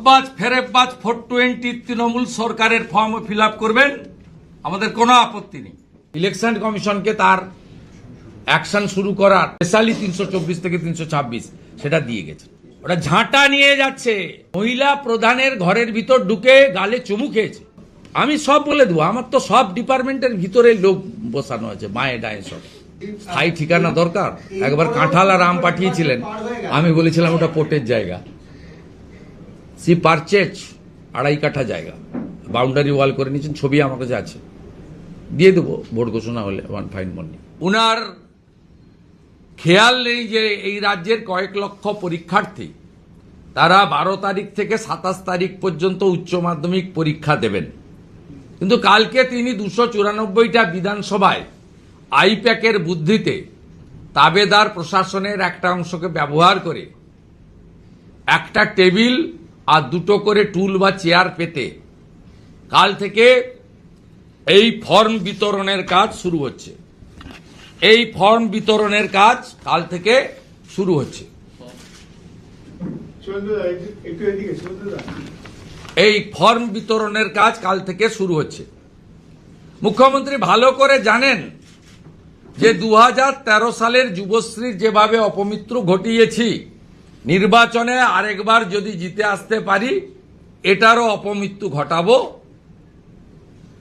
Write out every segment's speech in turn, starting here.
ধপবাজ ফেরেববাজ 420 তৃণমূল সরকারের form fill up করবেন, আমাদের কোনো আপত্তি নেই। ইলেকশন কমিশনকে তার অ্যাকশন শুরু করার স্পেশালি 324 থেকে 326 সেটা দিয়ে গেছে। ওটা ঝাঁটা নিয়ে যাচ্ছে, মহিলা প্রধানের ঘরের ভিতর ঢুকে গালে চুমু খেয়েছে। আমি সব বলে দেবো, আমার তো সব ডিপার্টমেন্টের ভিতরে লোক বসানো আছে, মায়ে ডায়ে সব। স্থায়ী ঠিকানা দরকার। একবার কাঁঠাল আর আম পাঠিয়েছিলেন, আমি বলেছিলাম ওটা পোর্টের জায়গা। সি পারচেজ 2.5 কাঠা জায়গা, বাউন্ডারি ওয়াল করে নিয়েছেন, ছবি আমার কাছে আছে, দিয়ে দেবো ভোট ঘোষণা হলে। One fine morning. উনার খেয়াল নেই যে এই রাজ্যের কয়েক লক্ষ পরীক্ষার্থী তারা 12 তারিখ থেকে 27 তারিখ পর্যন্ত উচ্চ মাধ্যমিক পরীক্ষা দেবেন। কিন্তু কালকে তিনি 294টা বিধানসভায় আইপ্যাকের বুদ্ধিতে তাবেদার প্রশাসনের একটা অংশকে ব্যবহার করে একটা টেবিল আর 2টো করে টুল বা চেয়ার পেতে কাল থেকে এই ফর্ম বিতরণের কাজ শুরু হচ্ছে। এই ফর্ম বিতরণের কাজ কাল থেকে শুরু হচ্ছে। এই ফর্ম বিতরণের কাজ কাল থেকে শুরু হচ্ছে। মুখ্যমন্ত্রী ভালো করে জানেন যে 2013 সালের যুবশ্রীর যেভাবে অপমৃত্যু ঘটিয়েছি, নির্বাচনে আরেকবার যদি জিতে আসতে পারি এটারও অপমৃত্যু ঘটাবো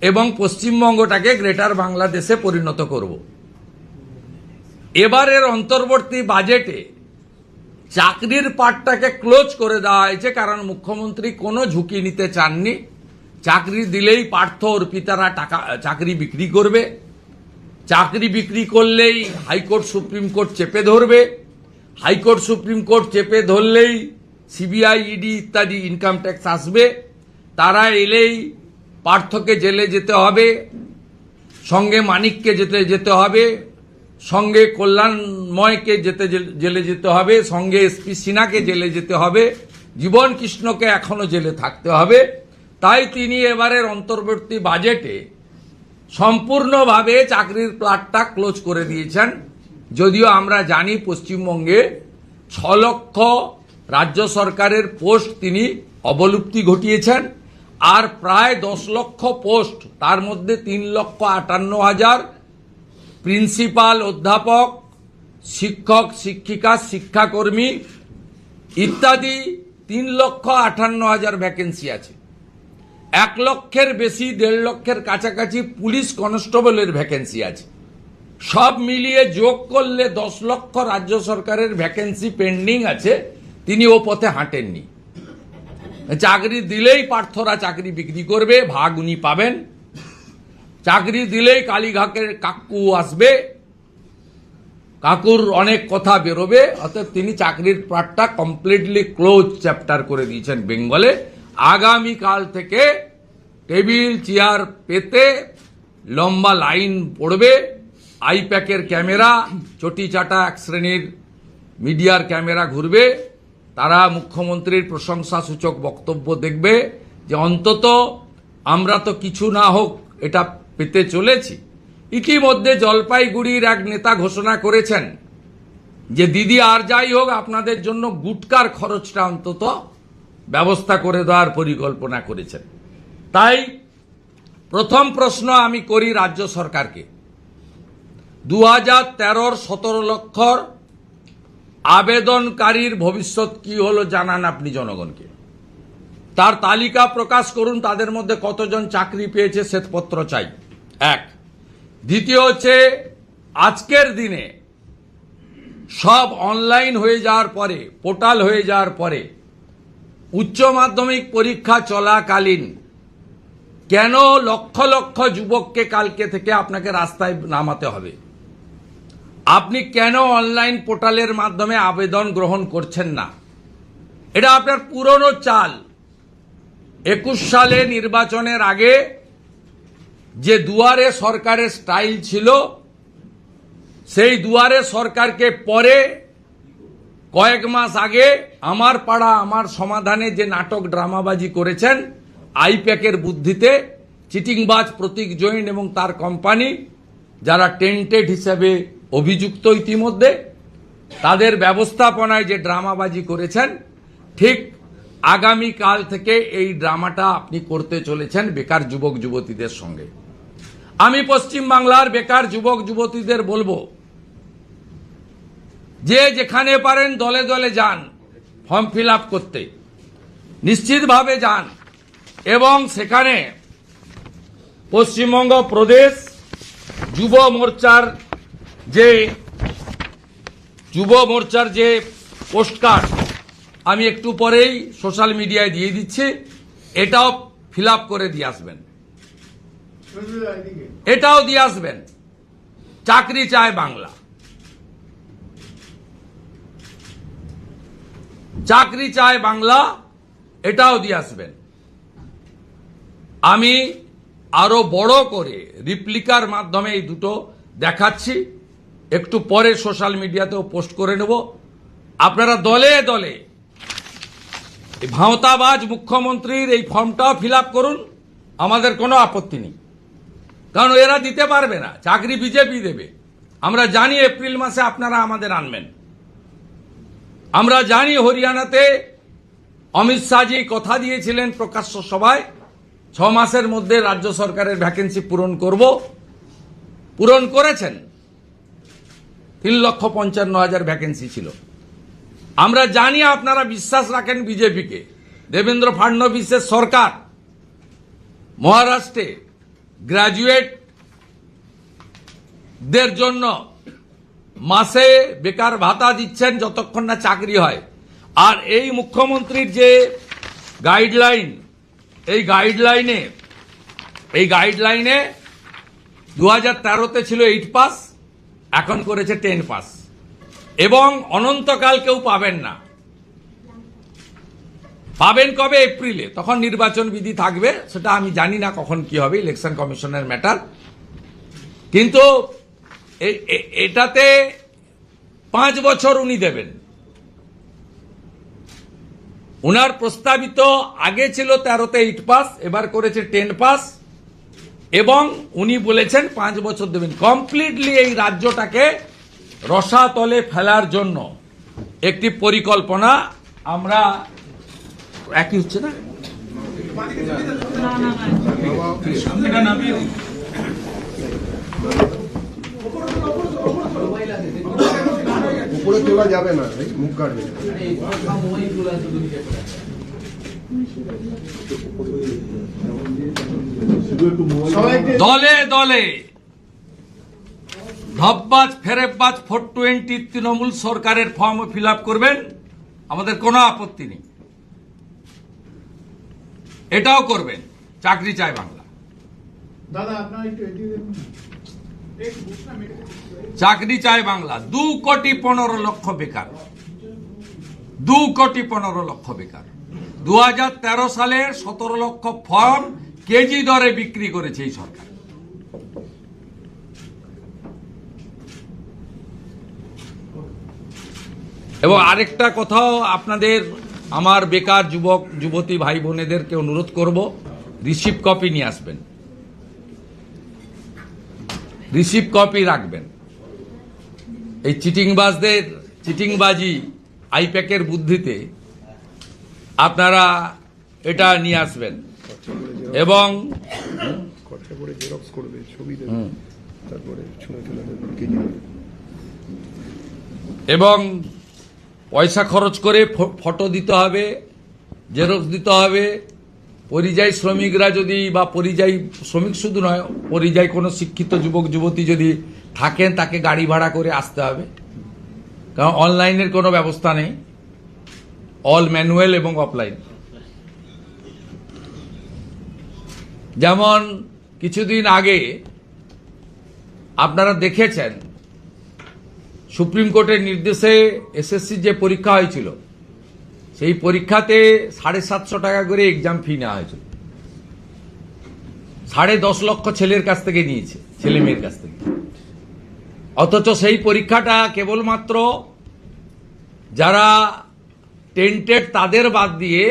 এবং পশ্চিমবঙ্গটাকে গ্রেটার বাংলাদেশে পরিণত করব। এবারের অন্তর্বর্তী বাজেটে চাকরির পাটটাকে ক্লোজ করে দেওয়া হয়েছে, কারণ মুখ্যমন্ত্রী কোনো ঝুঁকি নিতে চাননি। চাকরি দিলেই পার্থ অর্পিতারা চাকরি বিক্রি করবে, চাকরি বিক্রি করলেই হাইকোর্ট সুপ্রিম কোর্ট চেপে ধরবে, হাইকোর্ট সুপ্রিম কোর্ট চেপে ধরলেই সিবিআই, ইডি ইত্যাদি ইনকাম ট্যাক্স আসবে, তারা এলেই পার্থকে জেলে যেতে হবে, সঙ্গে মানিককে যেতে হবে, সঙ্গে কল্যাণময়কে জেলে যেতে হবে, সঙ্গে এসপি সিনহাকে জেলে যেতে হবে, জীবন কৃষ্ণকে এখনো জেলে থাকতে হবে। তাই তিনি এবারের অন্তর্বর্তী বাজেটে সম্পূর্ণভাবে চাকরির প্লাটটা ক্লোজ করে দিয়েছেন। যদিও আমরা জানি পশ্চিমবঙ্গে 6 লক্ষ রাজ্য সরকারের পোস্ট তিনি অবলুপ্তি ঘটিয়েছেন, আর প্রায় 10 লক্ষ পোস্ট, তার মধ্যে 3,58,000 প্রিন্সিপাল, অধ্যাপক, শিক্ষক, শিক্ষিকা, শিক্ষাকর্মী ইত্যাদি 3,58,000 ভ্যাকেন্সি আছে। 1 লক্ষের বেশি, 1.5 লক্ষের কাছাকাছি পুলিশ কনস্টেবলের ভ্যাকেন্সি আছে। সব মিলিয়ে যোগ করলে 10 লক্ষ রাজ্য সরকারের ভ্যাকেন্সি পেন্ডিং আছে। তিনি ও পথে হাঁটেননি। চাকরি দিলেই পার্থরা চাকরি বিক্রি করবে, ভাগ উনি পাবেন। চাকরি দিলেই কালীঘাটের কাকু আসবে, কাকুর অনেক কথা বেরোবে। অর্থাৎ তিনি চাকরির পার্টটা কমপ্লিটলি ক্লোজ চ্যাপ্টার করে দিয়েছেন বেঙ্গলে। আগামীকাল থেকে টেবিল চেয়ার পেতে লম্বা লাইন পড়বে, আইপ্যাকের ক্যামেরা, চটি চাটা 1 শ্রেণীর মিডিয়ার ক্যামেরা ঘুরবে, তারা মুখ্যমন্ত্রীর প্রশংসাসূচক বক্তব্য দেখবে যে অন্তত আমরা তো কিছু না হোক এটা পেতে চলেছি। ইতিমধ্যে জলপাইগুড়ির এক নেতা ঘোষণা করেছেন যে দিদি আর যাই হোক আপনাদের জন্য গুটকার খরচটা অন্তত ব্যবস্থা করে দেওয়ার পরিকল্পনা করেছেন। তাই প্রথম প্রশ্ন আমি করি রাজ্য সরকারকে, 2013 17 লক্ষর আবেদনকারীর ভবিষ্যৎ কি হলো জানান আপনি জনগণকে। তার তালিকা প্রকাশ করুন, তাদের মধ্যে কতজন চাকরি পেয়েছে শ্বেতপত্র চাই। 1। দ্বিতীয় হচ্ছে, আজকের দিনে সব অনলাইন হয়ে যাওয়ার পরে, পোর্টাল হয়ে যাওয়ার পরে, উচ্চ মাধ্যমিক পরীক্ষা চলাকালীন কেন লক্ষ লক্ষ যুবককে কালকে থেকে আপনাকে রাস্তায় নামাতে হবে? আপনি কেন অনলাইন পোর্টালের মাধ্যমে আবেদন গ্রহণ করছেন না? এটা আপনার পুরনো চাল। 21 সালে নির্বাচনের আগে যে দুয়ারে সরকারের স্টাইল ছিল, সেই দুয়ারে সরকারকে পরে কয়েক মাস আগে আমার পাড়া আমার সমাধানে যে নাটক ড্রামাবাজি করেছেন আইপ্যাকের বুদ্ধিতে, চিটিংবাজ প্রতীক জৈন এবং তার কোম্পানি, যারা টেন্টেড হিসেবে অভিযুক্ত ইতিমধ্যে, তাদের ব্যবস্থাপনায় যে ড্রামাবাজি করেছেন, ঠিক আগামী কাল থেকে এই ড্রামাটা আপনি করতে চলেছেন বেকার যুবক যুবতীদের সঙ্গে। আমি পশ্চিম বাংলার বেকার যুবক যুবতীদের বলবো যে যেখানে পারেন দলে দলে যান ফর্ম ফিল আপ করতে, নিশ্চিতভাবে যান এবং সেখানে পশ্চিমবঙ্গ প্রদেশ যুব মোর্চার যে পোস্টকার্ড আমি একটু পরেই সোশ্যাল মিডিয়ায় দিয়ে দিচ্ছি, এটাও ফিল আপ করে দিয়ে আসবেন, এটাও দিয়ে আসবেন। চাকরি চায় বাংলা, চাকরি চায় বাংলা, এটাও দিয়ে আসবেন। আমি আরো বড় করে রিপ্লিকার মাধ্যমে এই দুটো দেখাচ্ছি, একটু পরে সোশ্যাল মিডিয়াতেও পোস্ট করে নেব। আপনারা দলে দলে ভাঁওতাবাজ মুখ্যমন্ত্রীর এই ফর্মটাও ফিল আপ করুন, আমাদের কোনো আপত্তি নেই, কারণ এরা দিতে পারবে না, চাকরি বিজেপি দেবে। আমরা জানি এপ্রিল মাসে আপনারা আমাদের আনবেন, আমরা জানি হরিয়ানাতে অমিত শাহজি কথা দিয়েছিলেন প্রকাশ্য সভায় 6 মাসের মধ্যে রাজ্য সরকারের ভ্যাকেন্সি পূরণ করব, পূরণ করেছেন। 3,55,000 ভ্যাকেন্সি ছিল। আমরা জানি আপনারা বিশ্বাস রাখেন বিজেপিকে। দেবেন্দ্র ফাডনবিসের সরকার মহারাষ্ট্রে গ্র্যাজুয়েটদের জন্য মাসে বেকার ভাতা দিচ্ছেন যতক্ষণ না চাকরি হয়। আর এই মুখ্যমন্ত্রীর যে গাইডলাইন, এই গাইডলাইনে 2013-তে ছিল 8 পাস, এখন করেছে 10 পাস, এবং অনন্তকাল কেউ পাবেন না। পাবেন কবে? এপ্রিলে, তখন নির্বাচন বিধি থাকবে, সেটা আমি জানি না কখন কি হবে, ইলেকশন কমিশনের ম্যাটার। কিন্তু এটাতে 5 বছর উনি দেবেন। উনার প্রস্তাবিত আগে ছিল 13-তে 8 পাস, এবার করেছে 10 পাস, এবং উনি বলেছেন 5 বছর দেবেন। কমপ্লিটলি এই রাজ্যটাকে রসাতলে ফেলার জন্য একটি পরিকল্পনা আমরা একই হচ্ছে না উপরে তোলা যাবে না, মুখ কাটবে। দলে দলে ধপবাজ ফেরেববাজ 420 তৃণমূল সরকারের ফর্ম ফিল আপ করবেন, আমাদের কোনো আপত্তি নেই, এটাও করবেন। চাকরি চায় বাংলা, চাকরি চায় বাংলা। 2,15,00,000 বেকার, 2,15,00,000 বেকার। 2013 সালে 17 লক্ষ ফর্ম কেজি দরে বিক্রি করেছে এই সরকার। এবং আরেকটা কথাও আপনাদের, আমার বেকার যুবক যুবতী ভাই বোনেদেরকে অনুরোধ করব, রিসিভ কপি নিয়ে আসবেন, রিসিভ কপি রাখবেন। এই চিটিংবাজদের চিটিংবাজি আইপ্যাকের বুদ্ধিতে আপনারা এটা নিয়ে আসবেন এবং খরচা করে জেরক্স করবে, ছবি দেবে, তারপরে ছুঁড়ে ফেলে দেবে কেজি। এবং পয়সা খরচ করে ফটো দিতে হবে, জেরক্স দিতে হবে। পরিযায়ী শ্রমিকরা যদি, বা পরিযায়ী শ্রমিক শুধু নয়, পরিযায়ী কোনো শিক্ষিত যুবক যুবতী যদি থাকেন, তাকে গাড়ি ভাড়া করে আসতে হবে, কারণ অনলাইনের কোনো ব্যবস্থা নেই, অল ম্যানুয়াল এবং অফলাইন। যেমন কিছুদিন আগে আপনারা দেখেছেন সুপ্রিম কোর্টের নির্দেশে এসএসসি যে পরীক্ষা হয়েছিল, সেই পরীক্ষাতে 750 টাকা করে এক্সাম ফি নেওয়া হয়েছিল। 10.5 লক্ষ ছেলের কাছ থেকে নিয়েছে, ছেলে মেয়ের কাছ থেকে। অথচ সেই পরীক্ষাটা কেবলমাত্র যারা টেন্টেড তাদের বাদ দিয়ে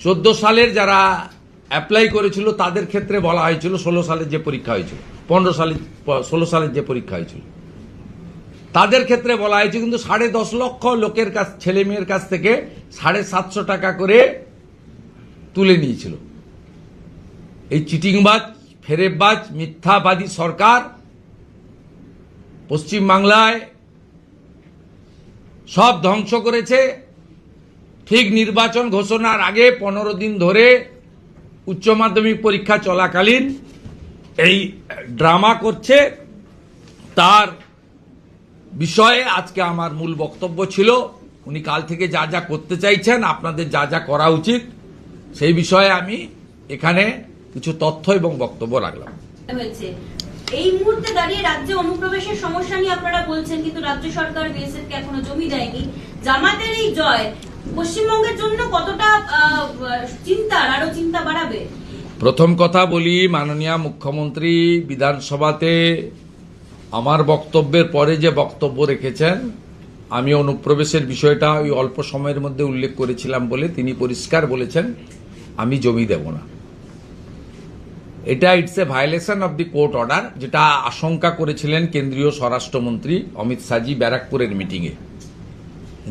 14 সালের যারা অ্যাপ্লাই করেছিল তাদের ক্ষেত্রে বলা হয়েছিল 16 সালের যে পরীক্ষা হয়েছিল, 16 সালের যে পরীক্ষা হয়েছিল। তাদের ক্ষেত্রে বলা হয়েছে কিন্তু 10.5 লক্ষ লোকের কাছ ছেলে মেয়ের কাছ থেকে 750 টাকা করে তুলে নিয়েছিল। এই চিটিংবাজ, ফেরেববাজ, মিথ্যাবাদী সরকার পশ্চিমবাংলায় সব ধ্বংস করেছে। ঠিক নির্বাচন ঘোষণার আগে 15 দিন ধরে উচ্চ মাধ্যমিক পরীক্ষা চলাকালীন এই ড্রামা করছে। তার বিষয়ে আজকে আমার মূল বক্তব্য ছিল, উনি কাল থেকে যা যা করতে চাইছেন, আপনাদের যা যা করা উচিত, সেই বিষয়ে আমি এখানে কিছু তথ্য এবং বক্তব্য রাখলাম। হয়েছে এই মুহূর্তে দাঁড়িয়ে রাজ্যে অনুপ্রবেশের সমস্যা নিয়ে আপনারা বলছেন, কিন্তু রাজ্য সরকার বিএসএফ কে এখনো জমি দেয়নি। জামাতের এই জয় পশ্চিমবঙ্গের জন্য কতটা চিন্তার, আরো চিন্তা বাড়াবে? প্রথম কথা বলি, মাননীয় মুখ্যমন্ত্রী বিধানসভাতে আমার বক্তব্যের পরে যে বক্তব্য রেখেছেন, আমি অনুপ্রবেশের বিষয়টা ওই অল্প সময়ের মধ্যে উল্লেখ করেছিলাম বলে তিনি পরিষ্কার বলেছেন আমি জমি দেব না। এটা it's a violation of the court order, যেটা আশঙ্কা করেছিলেন কেন্দ্রীয় স্বরাষ্ট্রমন্ত্রী অমিত শাহজি ব্যারাকপুরের মিটিংয়ে,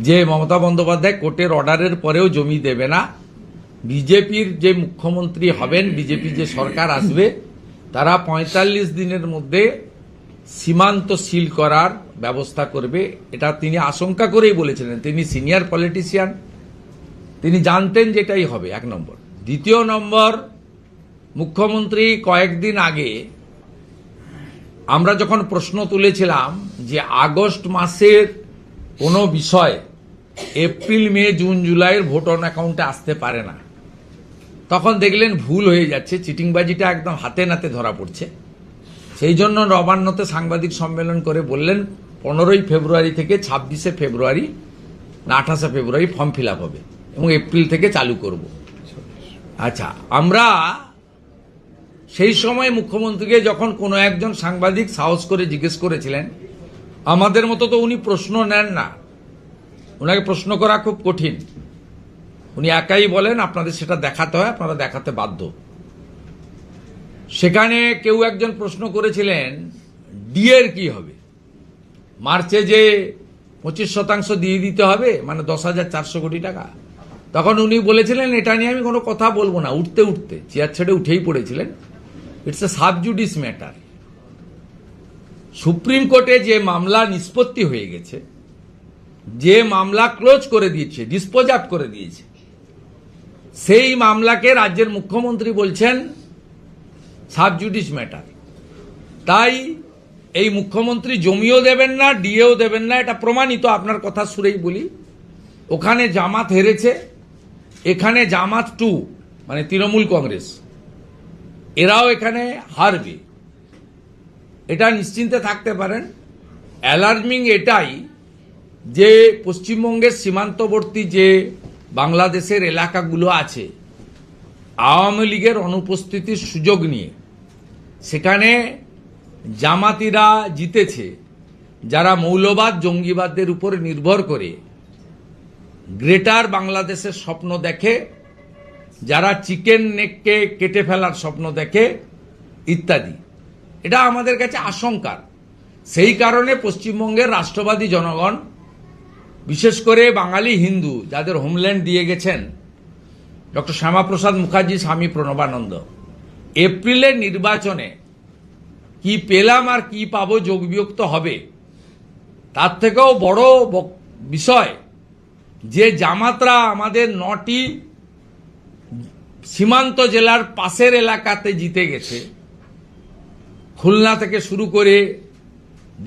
যে মমতা বন্দ্যোপাধ্যায় কোর্টের অর্ডারের পরেও জমি দেবে না। বিজেপির যে মুখ্যমন্ত্রী হবেন, বিজেপি যে সরকার আসবে, তারা 45 দিনের মধ্যে সীমান্ত সিল করার ব্যবস্থা করবে। এটা তিনি আশঙ্কা করেই বলেছিলেন। তিনি সিনিয়র পলিটিশিয়ান, তিনি জানতেন যেটাই হবে, 1 নম্বর। দ্বিতীয় নম্বর, মুখ্যমন্ত্রী কয়েকদিন আগে আমরা যখন প্রশ্ন তুলেছিলাম যে আগস্ট মাসের কোনো বিষয় এপ্রিল, মে, জুন, জুলাইয়ের ভোট অন অ্যাকাউন্টে আসতে পারে না, তখন দেখলেন ভুল হয়ে যাচ্ছে, চিটিংবাজিটা একদম হাতে নাতে ধরা পড়ছে। সেই জন্য নবান্নতে সাংবাদিক সম্মেলন করে বললেন 15ই ফেব্রুয়ারি থেকে 26শে ফেব্রুয়ারি না 28শে ফেব্রুয়ারি ফর্ম ফিল আপ হবে এবং এপ্রিল থেকে চালু করব। আচ্ছা, আমরা সেই সময় মুখ্যমন্ত্রীকে যখন কোনো একজন সাংবাদিক সাহস করে জিজ্ঞেস করেছিলেন, আমাদের মতো তো উনি প্রশ্ন নেন না, ওনাকে প্রশ্ন করা খুব কঠিন, উনি একাই বলেন আপনাদের সেটা দেখাতে হয়, আপনারা দেখাতে বাধ্য। সেখানে কেউ একজন প্রশ্ন করেছিলেন ডিএর কি হবে, মার্চে যে 25% দিয়ে দিতে হবে, মানে 10,400 কোটি টাকা। তখন উনি বলেছিলেন এটা নিয়ে আমি কোনো কথা বলবো না, উঠতে উঠতে চেয়ার ছেড়ে উঠেই পড়েছিলেন, it's a sub judice matter. Supreme কোর্টে যে মামলা নিষ্পত্তি হয়ে গেছে, যে মামলা ক্লোজ করে দিয়েছে, ডিসপোজ আপ করে দিয়েছে, সেই মামলাকে রাজ্যের মুখ্যমন্ত্রী বলছেন সাবজুডিস ম্যাটার। তাই এই মুখ্যমন্ত্রী জমিও দেবেন না, ডিএও দেবেন না, এটা প্রমাণিত। আপনার কথা সুরেই বলি, ওখানে জামাত হেরেছে, এখানে জামাত 2 মানে তৃণমূল কংগ্রেস, এরাও এখানে হারবে, এটা নিশ্চিন্তে থাকতে পারেন। অ্যালার্মিং এটাই যে পশ্চিমবঙ্গের সীমান্তবর্তী যে বাংলাদেশের এলাকাগুলো আছে, আওয়ামী লীগের অনুপস্থিতির সুযোগ নিয়ে সেখানে জামাতিরা জিতেছে, যারা মৌলবাদ জঙ্গিবাদের উপর নির্ভর করে গ্রেটার বাংলাদেশের স্বপ্ন দেখে, যারা চিকেন নেককে কেটে ফেলার স্বপ্ন দেখে ইত্যাদি। এটা আমাদের কাছে আশঙ্কার। সেই কারণে পশ্চিমবঙ্গের রাষ্ট্রবাদী জনগণ, বিশেষ করে বাঙালি হিন্দু যাদের হোমল্যান্ড দিয়ে গেছেন ডক্টর শ্যামাপ্রসাদ মুখার্জি, স্বামী প্রণবানন্দ, এপ্রিলের নির্বাচনে কি পেলাম আর কি পাবো যোগ বিয়োগ তো হবে। তার থেকেও বড় বিষয় যে জামাতরা আমাদের 9টি সীমান্ত জেলার পাশের এলাকাতে জিতে গেছে, খুলনা থেকে শুরু করে,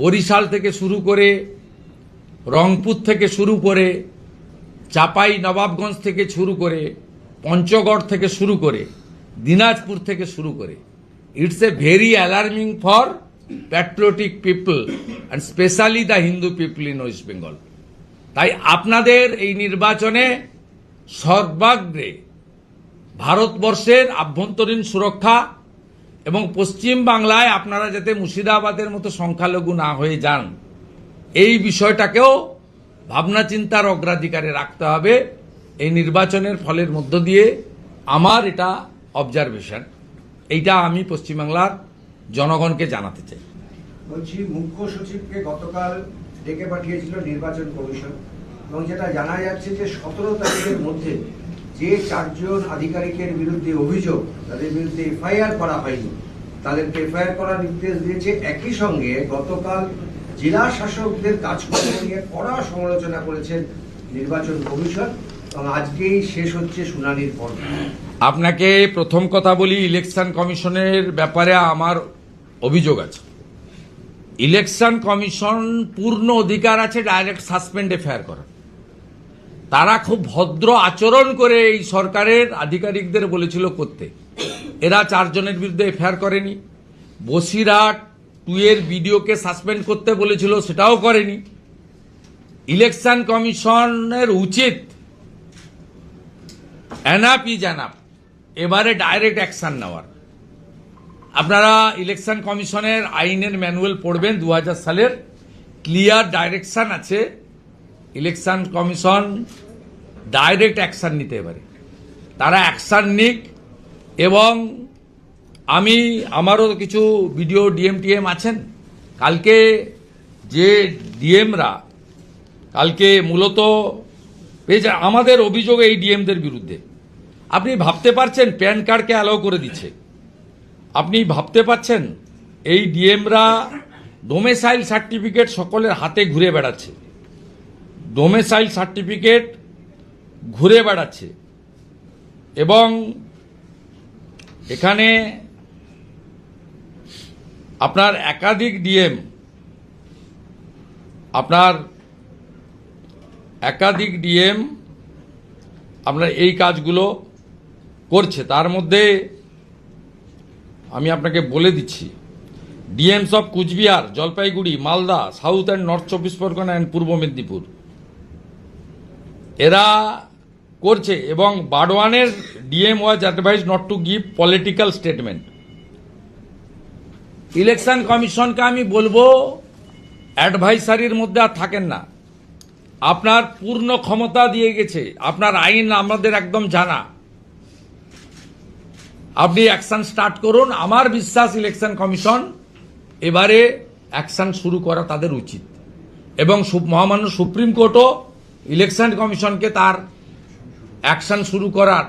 বরিশাল থেকে শুরু করে, রংপুর থেকে শুরু করে, চাপাই নবাবগঞ্জ থেকে শুরু করে, পঞ্চগড় থেকে শুরু করে, দিনাজপুর থেকে শুরু করে। It's a very alarming for patriotic people and specially the Hindu people in West Bengal. তাই আপনাদের এই নির্বাচনে সর্বাগ্রে ভারতবর্ষের আভ্যন্তরীণ সুরক্ষা এবং পশ্চিম বাংলায় আপনারা যাতে মুর্শিদাবাদের মতো সংখ্যালঘু না হয়ে যান, এই বিষয়টাকেও ভাবনা চিন্তার অগ্রাধিকারে রাখতে হবে। এই নির্বাচনের ফলের মধ্য দিয়ে আমার এটা অবজারভেশন, এইটা আমি পশ্চিমবাংলার জনগণকে জানাতে চাই। বলছি, মুখ্য সচিবকে গতকাল ডেকে পাঠিয়েছিল নির্বাচন কমিশন, এবং যেটা জানা যাচ্ছে যে 17 তারিখের মধ্যে যে 4 জন আধিকারিকের বিরুদ্ধে অভিযোগ, তাদের বিরুদ্ধে এফআইআর করা হয়নি, তাদেরকে এফআইআর করার নির্দেশ দিয়েছে। একই সঙ্গে গতকাল জেলা শাসকদের কাজকর্ম নিয়ে কড়া সমালোচনা করেছেন নির্বাচন কমিশন, এবং আজকেই শেষ হচ্ছে শুনানির পর্ব। আপনাকে প্রথম কথা বলি, ইলেকশন কমিশনের ব্যাপারে আমার অভিযোগ আছে। ইলেকশন কমিশন পূর্ণ অধিকার আছে ডাইরেক্ট সাসপেন্ড এফআইআর করার। তারা খুব ভদ্র আচরণ করে এই সরকারের আধিকারিকদের বলেছিল করতে। এরা 4 জনের বিরুদ্ধে এফআইআর করেনি। বসিরহাট 2 এর বিডিওকে সাসপেন্ড করতে বলেছিল, সেটাও করেনি। ইলেকশন কমিশনের উচিত এনাফ ইজ এনাফ, এবারে ডাইরেক্ট অ্যাকশন নেওয়ার। আপনারা ইলেকশন কমিশনের আইনের ম্যানুয়াল পড়বেন, 2000 সালের ক্লিয়ার ডাইরেকশন আছে। ইলেকশন কমিশন ডাইরেক্ট অ্যাকশন নিতে পারে, তারা অ্যাকশন নিক। এবং আমারও কিছু ভিডিও ডিএম আছেন, কালকে যে ডিএমরা কালকে মূলত পেয়েছে আমাদের অভিযোগ এই ডিএমদের বিরুদ্ধে। আপনি ভাবতে পারছেন প্যান কার্ডকে অ্যালাউ করে দিচ্ছে? আপনি ভাবতে পারছেন এই ডিএমরা ডোমেসাইল সার্টিফিকেট সকলের হাতে ঘুরে বেড়াচ্ছে, ডোমেসাইল সার্টিফিকেট ঘুরে বেড়াচ্ছে। এবং এখানে আপনার একাধিক ডিএম আপনার এই কাজগুলো করছে। তার মধ্যে আমি আপনাকে বলে দিচ্ছি, DMs of Cooch Behar, Jalpaiguri, Malda, south and north 24 Parganas and Purba Medinipur, এরা করছে। এবং বারওয়ানের DM was advise not to give political statement. Election কমিশনকে আমি বলবো অ্যাডভাইসারির মধ্যে আর থাকেন না, আপনার পূর্ণ ক্ষমতা দিয়ে গেছে, আপনার আইন আমাদের একদম জানা, আপনি অ্যাকশন স্টার্ট করুন। আমার বিশ্বাস ইলেকশন কমিশন এবারে অ্যাকশন শুরু করা তাদের উচিত, এবং মহামান্য সুপ্রিম কোর্টও ইলেকশন কমিশনকে তার অ্যাকশন শুরু করার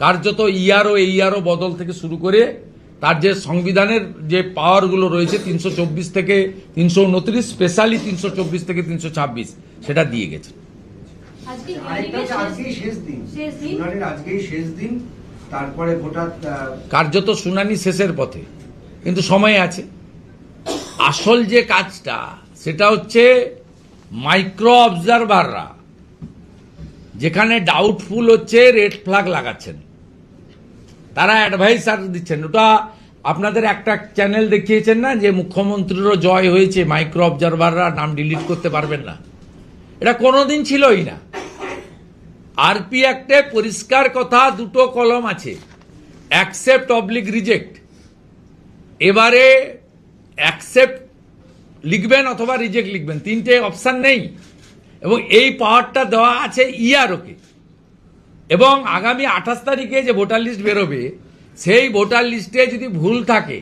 কার্যত এইআরও বদল থেকে শুরু করে তার যে সংবিধানের যে পাওয়ারগুলো রয়েছে 324 থেকে 329, স্পেশালি 324 থেকে 326, সেটা দিয়ে গেছে। আজকেই শেষ দিন, শুনানির আজকেই শেষ দিন, তারপরে ভোটার কার্যত শুনানি শেষের পথে, কিন্তু সময় আছে। আসল যে কাজটা সেটা হচ্ছে মাইক্রো অবজারভাররা যেখানে ডাউটফুল হচ্ছে রেড ফ্ল্যাগ লাগাচ্ছেন, তারা অ্যাডভাইসার দিচ্ছেন। ওটা আপনাদের একটা চ্যানেল দেখিয়েছেন না যে মুখ্যমন্ত্রীরও জয় হয়েছে, মাইক্রো অবজারভাররা নাম ডিলিট করতে পারবেন না, এটা কোনোদিন ছিলই না। আরপি অ্যাক্টে পরিষ্কার কথা, 2 কলম আছে, অ্যাকসেপ্ট অবলিক রিজেক্ট। এবারে অ্যাকসেপ্ট লিখবেন অথবা রিজেক্ট লিখবেন, 3টে অপশন নেই। এবং এই পাওয়ারটা দেওয়া আছে ইআরওকে। এবং আগামী 28 তারিখে যে ভোটার লিস্ট বেরোবে, সেই ভোটার লিস্টে যদি ভুল থাকে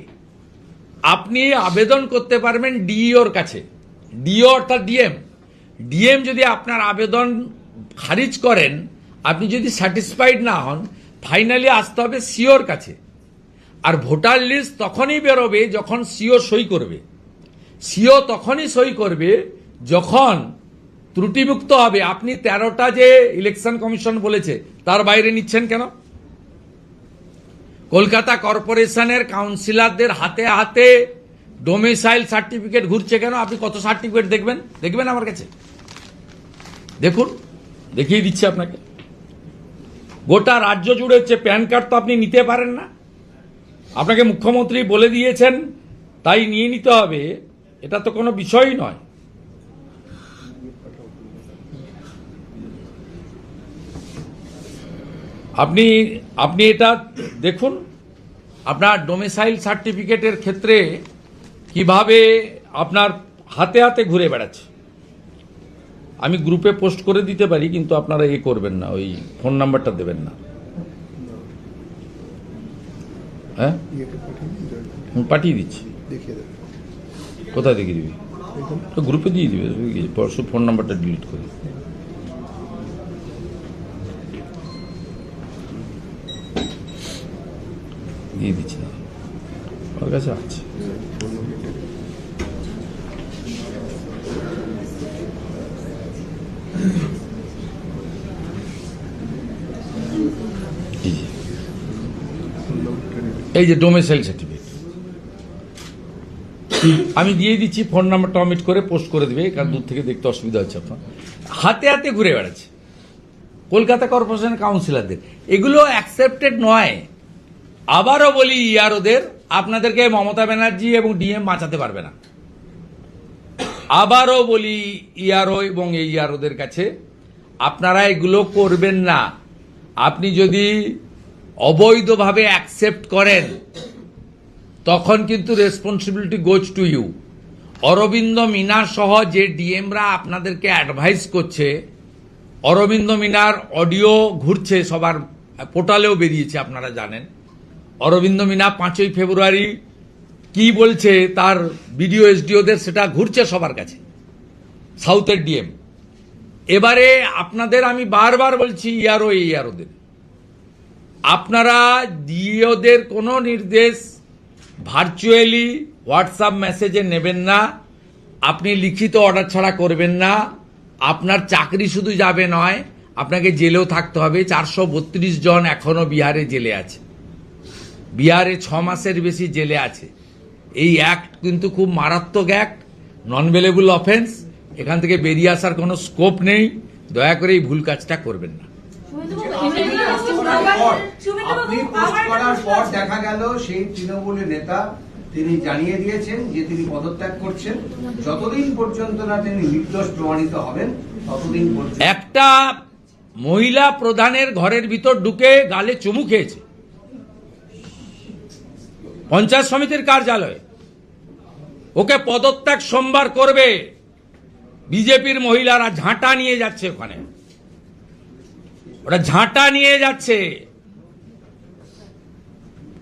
আপনি আবেদন করতে পারবেন ডিইওর কাছে। ডিও অর্থাৎ ডিএম যদি আপনার আবেদন খারিজ করেন, আপনি যদি স্যাটিসফাইড না হন, ফাইনালি আসতে হবে সিওর কাছে। আর ভোটার লিস্ট তখনই বেরোবে যখন সিও সই করবে। সিও তখনই সই করবে যখন ত্রুটিমুক্ত হবে। আপনি 13টা যে ইলেকশন কমিশন বলেছে তার বাইরে নিচ্ছেন কেন? কলকাতা কর্পোরেশনের কাউন্সিলরদের হাতে হাতে ডোমিসাইল সার্টিফিকেট ঘুরছে কেন? আপনি কত সার্টিফিকেট দেখবেন আমার কাছে, দেখুন, দেখিয়ে দিচ্ছি আপনাকে। গোটা রাজ্য জুড়ে হচ্ছে। প্যান কার্ড তো আপনি নিতে পারেন না, আপনাকে মুখ্যমন্ত্রী বলে দিয়েছেন তাই নিয়ে নিতে হবে, এটা তো কোনো বিষয়ই নয়। আপনি এটা দেখুন, আপনার ডোমিসাইল সার্টিফিকেটের ক্ষেত্রে কিভাবে আপনার হাতে হাতে ঘুরে বেড়াচ্ছে। আমি গ্রুপে পোস্ট করে দিতে পারি, কিন্তু আপনারা করবেন না, ওই ফোন নাম্বারটা দেবেন না। হ্যাঁ, পাঠিয়ে দিচ্ছি। কোথায় দেখিয়ে দিবি? তো গ্রুপে দিয়ে দিবে, পরশু ফোন নাম্বারটা ডিলিট করে দিয়ে দিচ্ছি, আমার কাছে আছে। এই যে ডোমিসাইল সার্টিফিকেট আমি দিয়ে দিচ্ছি, ফোন নাম্বারটা অমিট করে পোস্ট করে দিবে, কারণ দূর থেকে দেখতে অসুবিধা হচ্ছে আপনার। হাতে হাতে ঘুরে বেড়াচ্ছে কলকাতা কর্পোরেশন কাউন্সিলরদের, এগুলো অ্যাকসেপ্টেড নয়। আবারও বলি ইয়ারোদের, আপনাদেরকে মমতা ব্যানার্জি এবং ডিএম বাঁচাতে পারবে না। আবারও বলি ইয়ারো এবং এই ইয়ারোদের কাছে, আপনারা এগুলো করবেন না। আপনি যদি অবৈধভাবে অ্যাকসেপ্ট করেন তখন কিন্তু responsibility goes to you. Arvind Meena সহ যে ডিএমরা আপনাদেরকে অ্যাডভাইস করছে, অরবিন্দ মিনার অডিও ঘুরছে, সবার পোর্টালেও বেরিয়েছে, আপনারা জানেন। অরবিন্দ মিনা 5ই ফেব্রুয়ারি কি বলছে তার বিডিও এসডিওদের, সেটা ঘুরছে সবার কাছে, সাউথের ডিএম। এবারে আপনাদের আমি বারবার বলছি ইয়ারো এই ইয়ারোদের, আপনারা ডিওদের কোনো নির্দেশ ভার্চুয়ালি হোয়াটসঅ্যাপ মেসেজে নেবেন না, আপনি লিখিত অর্ডার ছাড়া করবেন না। আপনার চাকরি শুধু যাবে নয়, আপনাকে জেলেও থাকতে হবে। 432 জন এখনো বিহারে জেলে আছে, বিহারে 6 মাসের বেশি জেলে আছে। এই অ্যাক্ট কিন্তু খুব মারাত্মক অ্যাক্ট, নন বেলেবল অফেন্স। এখান থেকে বেরিয়ে আসার কোনো স্কোপ নেই। দয়া করে এই ভুল কাজটা করবেন না। আপনি পোস্ট করার পর দেখা গেল সেই তৃণমূলের নেতা তিনি জানিয়ে দিয়েছেন যে তিনি পদত্যাগ করছেন। যতদিন পর্যন্ত না তিনি নির্দোষ প্রমাণিত হবেন ততদিন পর্যন্ত। একটা মহিলা প্রধানের ঘরের ভিতর ঢুকে গালে চুমু খেয়েছে পঞ্চায়েত সমিতির কার্যালয়ে, ওকে পদত্যাগ সোমবার করবে। বিজেপির মহিলারা ঝাঁটা নিয়ে যাচ্ছে, ওখানে ওরা ঝাঁটা নিয়ে যাচ্ছে।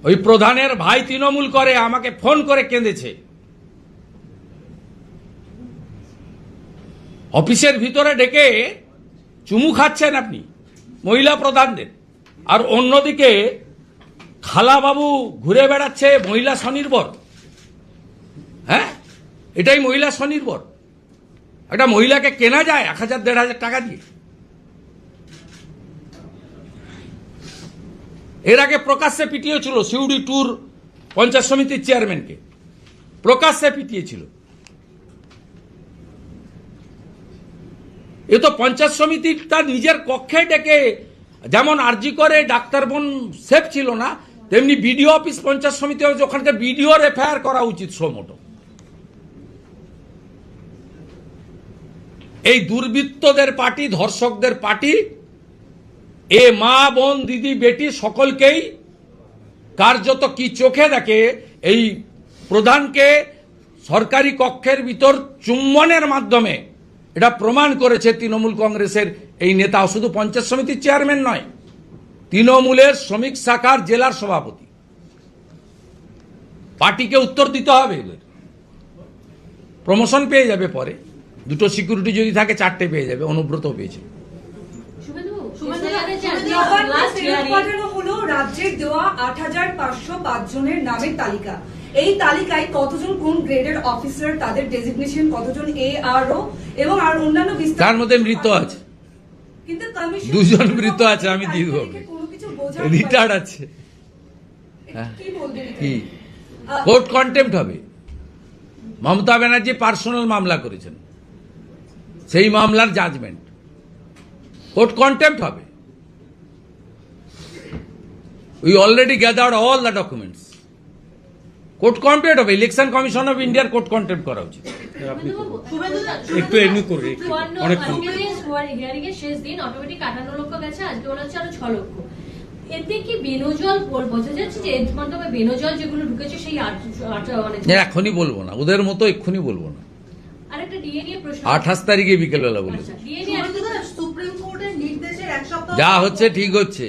ওই প্রধানের ভাই তৃণমূল করে, আমাকে ফোন করে কেঁদেছে। অফিসের ভিতরে ডেকে চুমু খাচ্ছেন আপনি মহিলা প্রধানদের, আর অন্যদিকে খালাবাবু ঘুরে বেড়াচ্ছে মহিলা স্বনির্ভর। হ্যাঁ, এটাই মহিলা স্বনির্ভর। একটা মহিলাকে কেনা যায় 1000-1500 টাকা দিয়ে। এর আগে প্রকাশ্যে পিটিয়েছিল সিউড়ি ট্যুর পঞ্চায়েত সমিতির চেয়ারম্যানকে, প্রকাশ্যে পিটিয়েছিল। এ তো পঞ্চায়েত সমিতি তার নিজের কক্ষে ডেকে, যেমন আরজি করে ডাক্তার বোন সেফ ছিল না, তেমনি বিডিও অফিস পঞ্চায়েত সমিতি, ওখানকে বিডিওর এফআইআর করা উচিত সোমোটো। এই দুর্বৃত্তদের পার্টি, ধর্ষকদের পার্টি, এ মা বোন দিদি বেটি সকলকেই কার্যত কি চোখে দেখে এই প্রধানকে সরকারি কক্ষের ভিতর চুম্বনের মাধ্যমে এটা প্রমাণ করেছে তৃণমূল কংগ্রেসের এই নেতা। শুধু পঞ্চায়েত সমিতির চেয়ারম্যান নয়, তৃণমূলের শ্রমিক শাখার জেলার সভাপতি। পার্টিকে উত্তর দিতে হবে, এদের প্রমোশন পেয়ে যাবে পরে। 2টো সিকিউরিটি যদি থাকে 4টে পেয়ে যাবে, অনুব্রত পেয়েছে। হলো রাজ্যের দেওয়া 8505 জনের নামের তালিকা। এই তালিকায় কতজন কোন গ্রেডের অফিসার, তাদের ডেজিগনেশন কতজন এআরও এবং আর অন্যান্য বিস্তারিত। তার মধ্যে মৃত আছে, কিন্তু কমিশন 2 জন মৃত আছে, আমি দিয়ে দেবো। কোনো কিছু বোঝা রিটার্ড আছে। কি বলবেন? কি কোর্ট কন্টেম্প্ট হবে? মমতা ব্যানার্জি পার্সোনাল মামলা করেছেন, সেই মামলার জাজমেন্ট কোর্ট কন্টেম্প্ট হবে। We already gathered all the documents. Court contempt হবে। ইলেকশন কমিশন অফ ইন্ডিয়ার কোর্ট কন্টেম্প্ট করা উচিত। একটু এমনি করবে অনেক হিয়ারিং এর শেষ দিন অটোমেটিক 58 লক্ষ গেছে, আজকে ওরা হচ্ছে আরো 6 লক্ষ। এতে কি বেনজল বোঝা যাচ্ছে যে এর মাধ্যমে বেনজল যেগুলো ঢুকেছে সেই এখনই বলবো না, ওদের মতো এক্ষুনি বলবো না। আরেকটা ডিএ নিয়ে প্রশ্ন। 28 তারিখে বিকেলবেলা বলে ডিএ নিয়ে সুপ্রিম কোর্টের নির্দেশের এক সপ্তাহ যা হচ্ছে ঠিক হচ্ছে,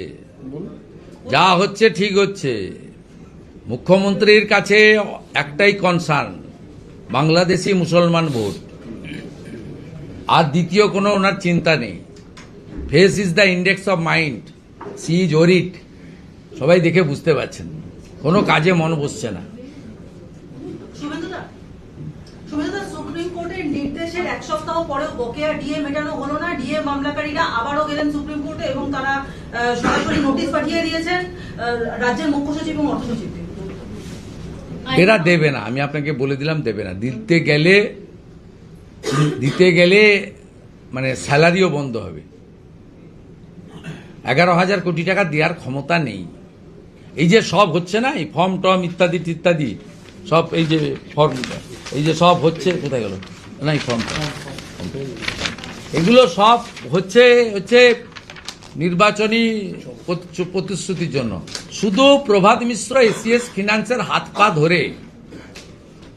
যা হচ্ছে ঠিক হচ্ছে। মুখ্যমন্ত্রীর কাছে একটাই কনসার্ন, বাংলাদেশি মুসলমান ভোট, আর দ্বিতীয় কোনো ওনার চিন্তা নেই। Face is the index of mind, she is worried, সবাই দেখে বুঝতে পারছেন, কোনো কাজে মন বসছে না। শুভেন্দুদা, সুপ্রিম কোর্টের নির্দেশের এক সপ্তাহ পরেও বকেয়া ডিএ মেটানো হলো না। ডিএ মামলাকারীরা আবারও গেলেন সুপ্রিম কোর্টে এবং তারা সরাসরি নোটিশ পাঠিয়ে দিয়েছেন রাজ্যের মুখ্য সচিব এবং অর্থ সচিবকে। এরা দেবে না, আমি আপনাকে বলে দিলাম দেবে না। দিতে গেলে মানে স্যালারিও বন্ধ হবে। 11,000 কোটি টাকা দেওয়ার ক্ষমতা নেই। এই যে সব হচ্ছে না, এই ফর্ম টম ইত্যাদি ইত্যাদি সব, এই যে ফর্ম, এই যে সব হচ্ছে, কোথায় গেল না এই ফর্ম, এগুলো সব হচ্ছে নির্বাচনী প্রতিশ্রুতির জন্য। শুধু প্রভাত মিশ্র এসিএস ফিনান্সের হাত পা ধরে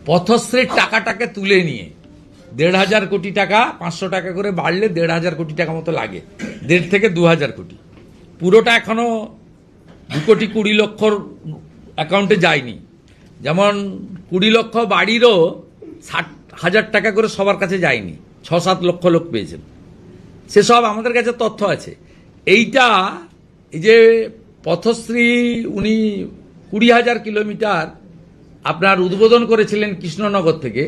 পথশ্রীর টাকাটাকে তুলে নিয়ে 1,500 কোটি টাকা, 500 টাকা করে বাড়লে 1,500 কোটি টাকা মতো লাগে, 1,500 থেকে 2,000 কোটি। পুরোটা এখনো 2,20 লক্ষ অ্যাকাউন্টে যায়নি। যেমন 20 লক্ষ বাড়িরও 60,000 টাকা করে সবার কাছে যায়নি, 6-7 লক্ষ লোক পেয়েছেন। সেসব আমাদের কাছে তথ্য আছে। এইটা, এই যে পথশ্রী উনি 20,000 কিলোমিটার আপনার উদ্বোধন করেছিলেন কৃষ্ণনগর থেকে,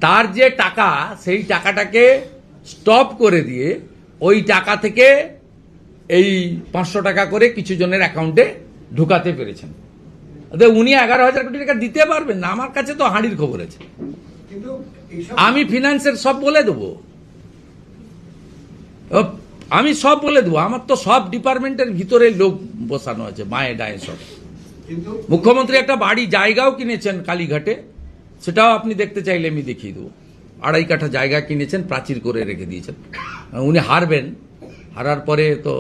তার যে টাকা, সেই টাকাটাকে স্টপ করে দিয়ে ওই টাকা থেকে এই 500 টাকা করে কিছু জনের অ্যাকাউন্টে ঢুকাতে পেরেছেন। উনি 11,000 কোটি টাকা দিতে পারবেন না, আমার কাছে তো হাঁড়ির খবর আছে। কিন্তু এইসব আমি ফিনান্সের সব বলে দেবো, আমি সব বলে দেবো। আমার তো সব ডিপার্টমেন্টের ভিতরে লোক বসানো আছে, মায়ে ডায়ে সব। কিন্তু মুখ্যমন্ত্রী একটা বাড়ি জায়গাও কিনেছেন কালীঘাটে, সেটাও আপনি দেখতে চাইলে আমি দেখিয়ে দেবো। 2.5 কাঠা জায়গা কিনেছেন, প্রাচীর করে রেখে দিয়েছেন। উনি হারবেন, হারার পরে তো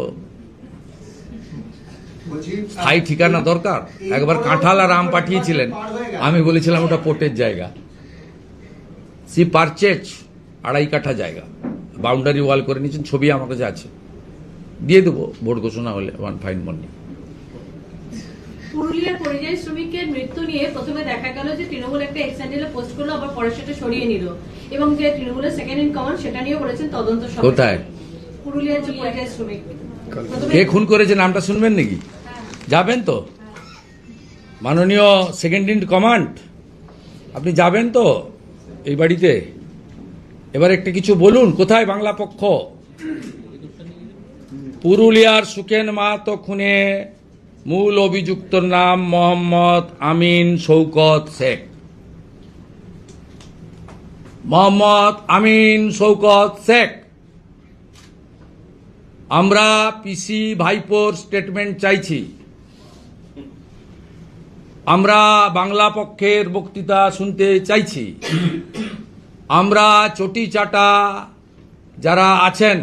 বলছি স্থায়ী ঠিকানা দরকার। একবার কাঁঠাল আর আম পাঠিয়েছিলেন, আমি বলেছিলাম ওটা পোর্টের জায়গা। সি পারচেজ 2.5 কাঠা জায়গা, বাউন্ডারি ওয়াল করে নিয়েছেন, ছবি আমার কাছে আছে, দিয়ে দেবো ভোট ঘোষণা হলে, ওয়ান ফাইন মর্নিং। পুরুলিয়ার পরিযায়ী শ্রমিকের মৃত্যু নিয়ে প্রথমে দেখা গেল যে তৃণমূল একটা এক্স হ্যান্ডেলে পোস্ট করলো, আবার পরে সেটা সরিয়ে নিল, এবং যে তৃণমূলের সেকেন্ড ইন কমান্ড সেটা নিয়ে বলেছেন তদন্ত সভা। কোথায়? পুরুলিয়ার যে পরিযায়ী শ্রমিক কে খুন করেছে নামটা শুনবেন নাকি? যাবেন তো মাননীয় সেকেন্ড ইন কমান্ড, আপনি যাবেন তো এই বাড়িতে? এবার একটা কিছু বলুন, কোথায় বাংলা পক্ষ? পুরুলিয়ার সুখেন মাহাতো খুনে মূল অভিযুক্তর নাম মোহাম্মদ আমিন শৌকত শেখ। মোহাম্মদ আমিন শৌকত শেখ, আমরা পিসি ভাইপোর স্টেটমেন্ট চাইছি। আমরা বাংলা পক্ষের বক্তৃতা শুনতে চাইছি। আমরা চটি চাটা যারা আছেন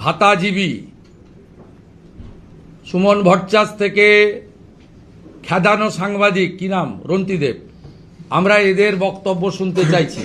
ভাতাজীবী, সুমন ভট্টাচার্য থেকে খেদানো সাংবাদিক, কি নাম, রন্তিদেব, আমরা এদের বক্তব্য শুনতে চাইছি।